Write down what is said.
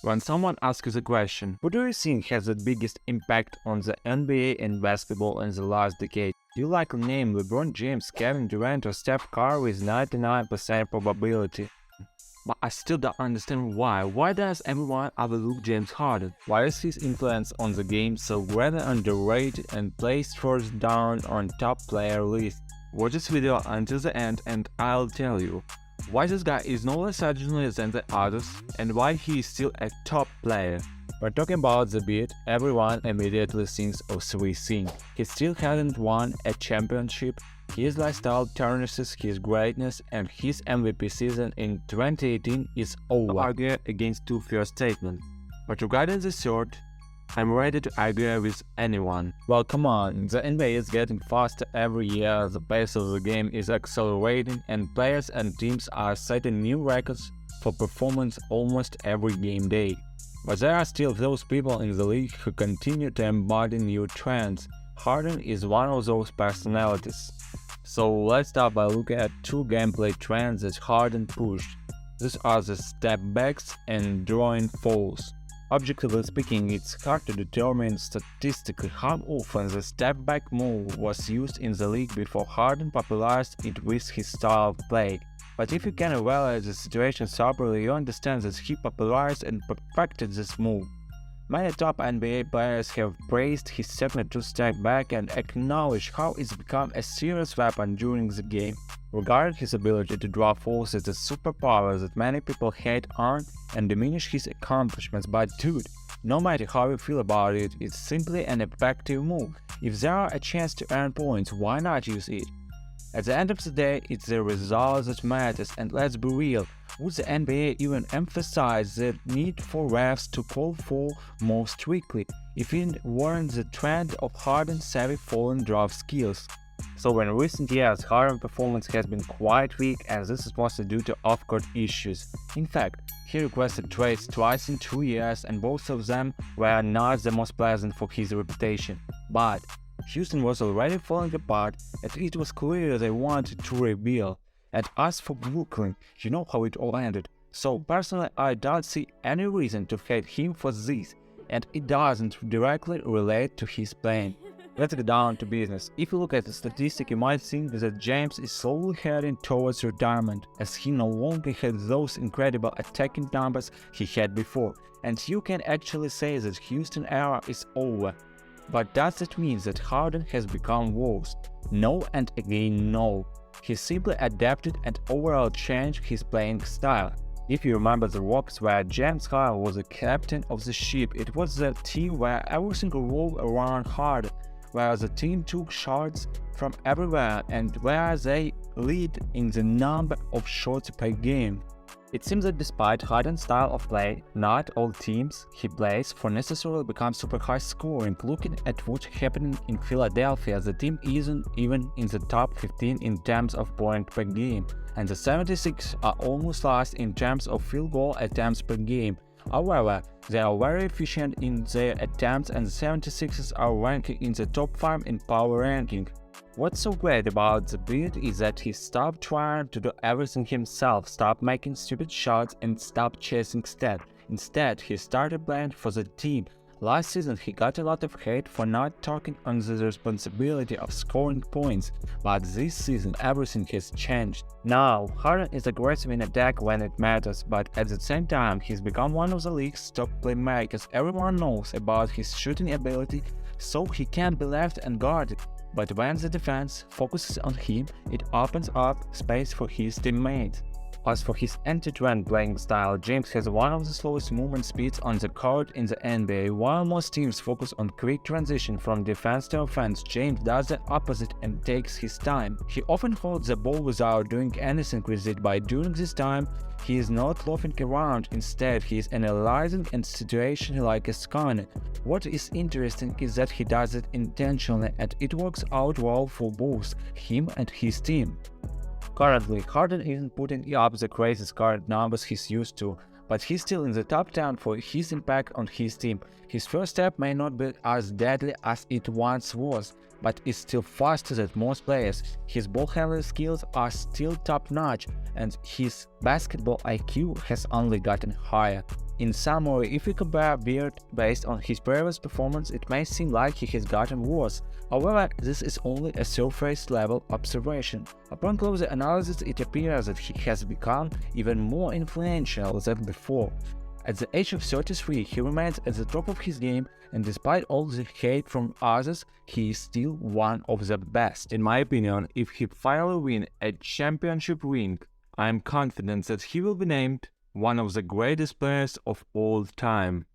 When someone asks you the question, who do you think has the biggest impact on the NBA and basketball in the last decade? You likely name LeBron James, Kevin Durant or Steph Curry with 99% probability. But I still don't understand why. Why does everyone overlook James Harden? Why is his influence on the game so greatly underrated and placed first down on top player list? Watch this video until the end and I'll tell you why this guy is no less legendary than the others and why he is still a top player. When talking about the beat, everyone immediately thinks of three things. He still hasn't won a championship, his lifestyle tarnishes his greatness, and his MVP season in 2018 is over. I argue against two first statements, but regarding the third, I'm ready to argue with anyone. Well, come on, the NBA is getting faster every year, the pace of the game is accelerating, and players and teams are setting new records for performance almost every game day. But there are still those people in the league who continue to embody new trends. Harden is one of those personalities. So let's start by looking at two gameplay trends that Harden pushed. These are the step backs and drawing fouls. Objectively speaking, it's hard to determine statistically how often the step back move was used in the league before Harden popularized it with his style of play. But if you can evaluate the situation properly, you understand that he popularized and perfected this move. Many top NBA players have praised his signature step back and acknowledged how it's become a serious weapon during the game. Regarding his ability to draw fouls as a superpower that many people hate on and diminish his accomplishments, but dude, no matter how you feel about it, it's simply an effective move. If there are a chance to earn points, why not use it? At the end of the day, it's the result that matters, and let's be real, would the NBA even emphasize the need for refs to call for more strictly if it weren't the trend of Harden's savvy fall-in draw skills? So in recent years, Harden's performance has been quite weak, and this is mostly due to off-court issues. In fact, he requested trades twice in 2 years, and both of them were not the most pleasant for his reputation. But Houston was already falling apart, and it was clear they wanted to rebuild. And as for Brooklyn, you know how it all ended. So personally, I don't see any reason to hate him for this, and it doesn't directly relate to his playing. Let's get down to business. If you look at the statistic, you might think that James is slowly heading towards retirement, as he no longer has those incredible attacking numbers he had before, and you can actually say that Houston era is over. But does that mean that Harden has become worse? No, and again no. He simply adapted and overall changed his playing style. If you remember the Rockets where James Harden was the captain of the ship, it was the team where everything revolved around Harden, where the team took shots from everywhere and where they lead in the number of shots per game. It seems that despite Harden's style of play, not all teams he plays for necessarily become super high scoring. Looking at what's happening in Philadelphia, the team isn't even in the top 15 in terms of points per game, and the 76ers are almost last in terms of field goal attempts per game. However, they are very efficient in their attempts, and the 76ers are ranking in the top 5 in power ranking. What's so great about the beat is that he stopped trying to do everything himself, stopped making stupid shots, and stopped chasing stats. Instead, he started playing for the team. Last season, he got a lot of hate for not taking on the responsibility of scoring points, but this season everything has changed. Now, Harden is aggressive in attack when it matters, but at the same time, he's become one of the league's top playmakers. Everyone knows about his shooting ability, so he can't be left unguarded. But when the defense focuses on him, it opens up space for his teammates. As for his anti-trend playing style, James has one of the slowest movement speeds on the court in the NBA. While most teams focus on quick transition from defense to offense, James does the opposite and takes his time. He often holds the ball without doing anything with it, but during this time, he is not loafing around. Instead, he is analyzing a situation like a scanner. What is interesting is that he does it intentionally, and it works out well for both him and his team. Currently, Harden isn't putting up the crazy scoring numbers he's used to, but he's still in the top 10 for his impact on his team. His first step may not be as deadly as it once was, but is still faster than most players. His ball handling skills are still top-notch, and his basketball IQ has only gotten higher. In summary, if we compare Beard based on his previous performance, it may seem like he has gotten worse. However, this is only a surface-level observation. Upon closer analysis, it appears that he has become even more influential than before. At the age of 33, he remains at the top of his game, and despite all the hate from others, he is still one of the best. In my opinion, if he finally wins a championship ring, I am confident that he will be named one of the greatest players of all time.